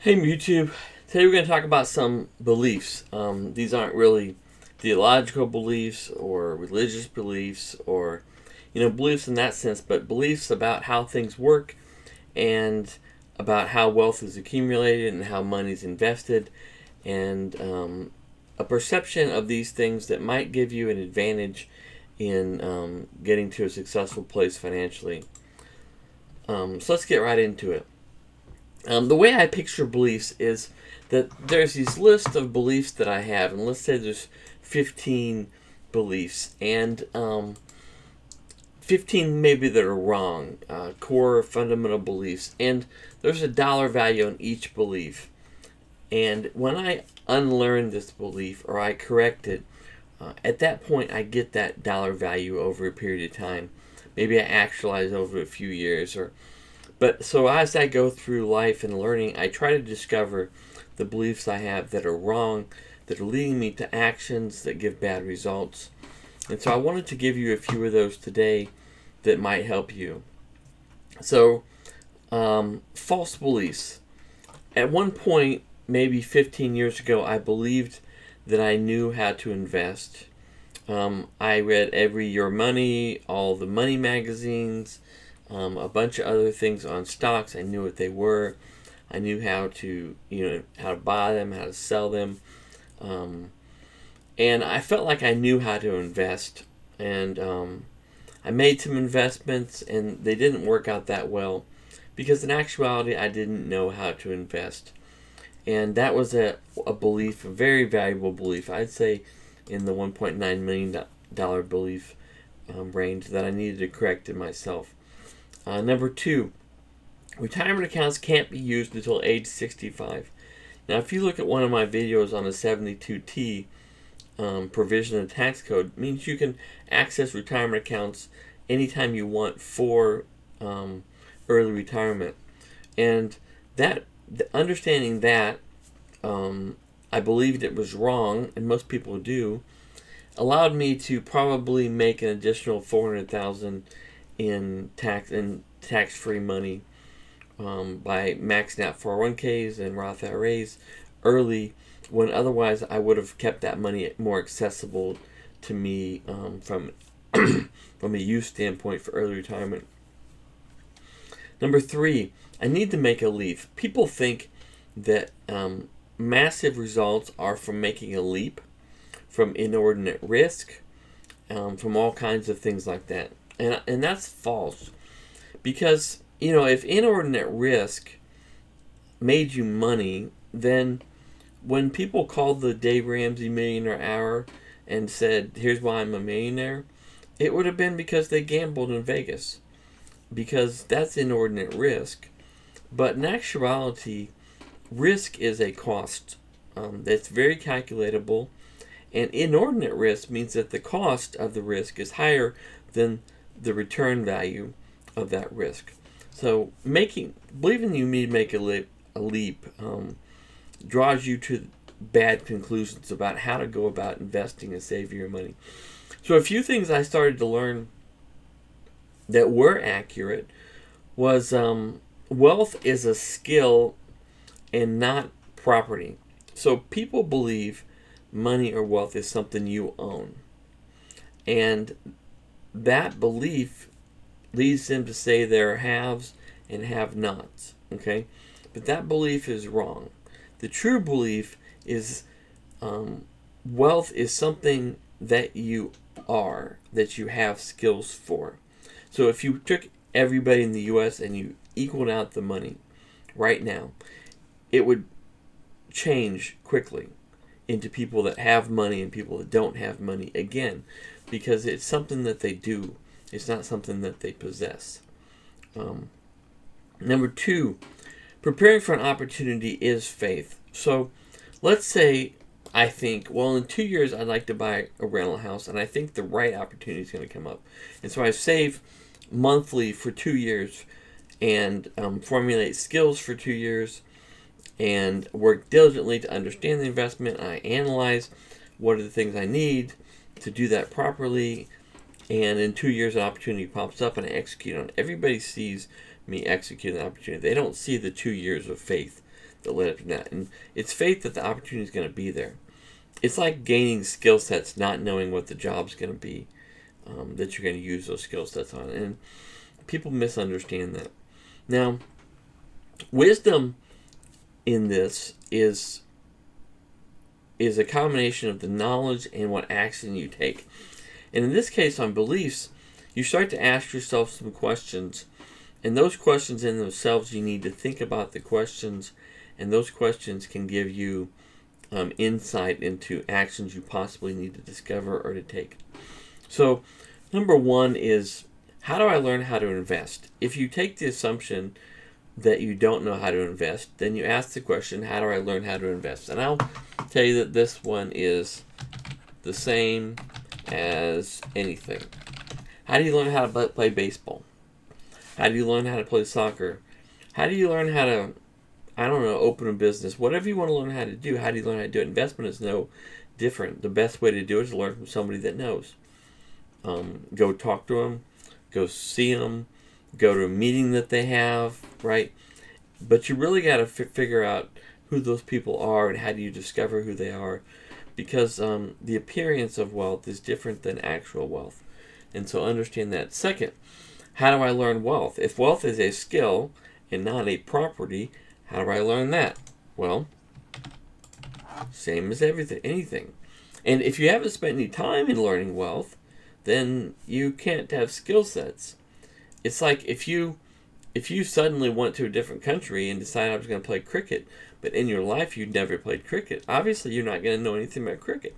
Hey YouTube, today we're going to talk about some beliefs. These aren't really theological beliefs or religious beliefs or, beliefs in that sense, but beliefs about how things work and about how wealth is accumulated and how money is invested and a perception of these things that might give you an advantage in getting to a successful place financially. So let's get right into it. The way I picture beliefs is that there's these list of beliefs that I have, and let's say there's 15 beliefs, and 15 maybe that are wrong, core fundamental beliefs, and there's a dollar value on each belief. And when I unlearn this belief or I correct it, at that point I get that dollar value over a period of time. Maybe I actualize over a few years but so as I go through life and learning, I try to discover the beliefs I have that are wrong, that are leading me to actions that give bad results. And so I wanted to give you a few of those today that might help you. So, false beliefs. At one point, maybe 15 years ago, I believed that I knew how to invest. I read every Your Money, all the money magazines, a bunch of other things on stocks. I knew what they were. I knew how to buy them, how to sell them, and I felt like I knew how to invest. And I made some investments, and they didn't work out that well because in actuality, I didn't know how to invest. And that was a belief, a very valuable belief. I'd say in the $1.9 million belief range that I needed to correct it myself. Number two, retirement accounts can't be used until age 65. Now, if you look at one of my videos on the 72T provision of the tax code, it means you can access retirement accounts anytime you want for early retirement. And understanding that, I believed it was wrong, and most people do, allowed me to probably make an additional $400,000 in tax-free money by maxing out 401ks and Roth IRAs early, when otherwise I would have kept that money more accessible to me from from a use standpoint for early retirement. Number three, I need to make a leap. People think that massive results are from making a leap, from inordinate risk, from all kinds of things like that. And that's false. Because, if inordinate risk made you money, then when people called the Dave Ramsey Millionaire Hour and said, here's why I'm a millionaire, it would have been because they gambled in Vegas. Because that's inordinate risk. But in actuality, risk is a cost that's very calculatable. And inordinate risk means that the cost of the risk is higher than the return value of that risk. So believing you need to make a leap draws you to bad conclusions about how to go about investing and saving your money. So a few things I started to learn that were accurate was wealth is a skill and not property. So people believe money or wealth is something you own. And that belief leads them to say there are haves and have-nots. Okay? But that belief is wrong. The true belief is wealth is something that you are, that you have skills for. So if you took everybody in the U.S. and you equaled out the money right now, it would change quickly into people that have money and people that don't have money again, because it's something that they do. It's not something that they possess. Number two, preparing for an opportunity is faith. So let's say I think, well, in 2 years I'd like to buy a rental house, and I think the right opportunity is going to come up. And so I save monthly for 2 years and formulate skills for 2 years and work diligently to understand the investment. I analyze what are the things I need to do that properly, and in 2 years an opportunity pops up and I execute on it. Everybody sees me execute an opportunity. They don't see the 2 years of faith that led up to that. And it's faith that the opportunity is going to be there. It's like gaining skill sets, not knowing what the job's going to be that you're going to use those skill sets on. And people misunderstand that. Now, wisdom in this is a combination of the knowledge and what action you take. And in this case, on beliefs, you start to ask yourself some questions. And those questions in themselves, you need to think about the questions. And those questions can give you insight into actions you possibly need to discover or to take. So, number one is, how do I learn how to invest? If you take the assumption that you don't know how to invest, then you ask the question, how do I learn how to invest? And I'll tell you that this one is the same as anything. How do you learn how to play baseball? How do you learn how to play soccer? How do you learn how to, open a business? Whatever you want to learn how to do, how do you learn how to do it? Investment is no different. The best way to do it is to learn from somebody that knows. Go talk to them. Go see them. Go to a meeting that they have, right? But you really got to figure out who those people are and how do you discover who they are, because the appearance of wealth is different than actual wealth. And so understand that. Second, how do I learn wealth? If wealth is a skill and not a property, how do I learn that? Well, same as anything. And if you haven't spent any time in learning wealth, then you can't have skill sets. It's like if you suddenly went to a different country and decided I was going to play cricket, but in your life you'd never played cricket, obviously you're not going to know anything about cricket.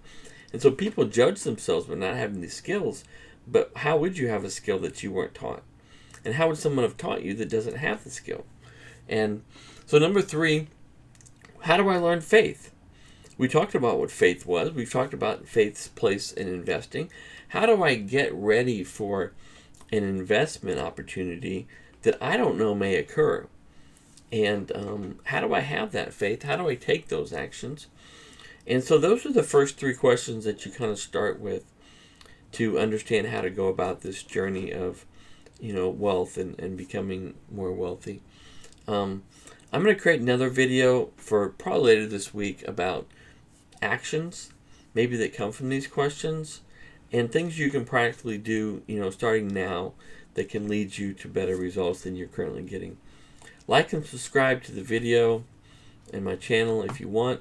And so people judge themselves by not having these skills, but how would you have a skill that you weren't taught? And how would someone have taught you that doesn't have the skill? And so number three, how do I learn faith? We talked about what faith was. We've talked about faith's place in investing. How do I get ready for an investment opportunity that I don't know may occur? And how do I have that faith? How do I take those actions? And so those are the first three questions that you kind of start with to understand how to go about this journey of, wealth and becoming more wealthy. I'm going to create another video for probably later this week about actions, maybe that come from these questions, and things you can practically do, starting now, that can lead you to better results than you're currently getting. Like and subscribe to the video and my channel if you want.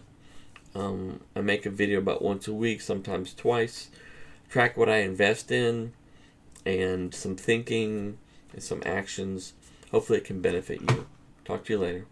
I make a video about once a week, sometimes twice. Track what I invest in and some thinking and some actions. Hopefully it can benefit you. Talk to you later.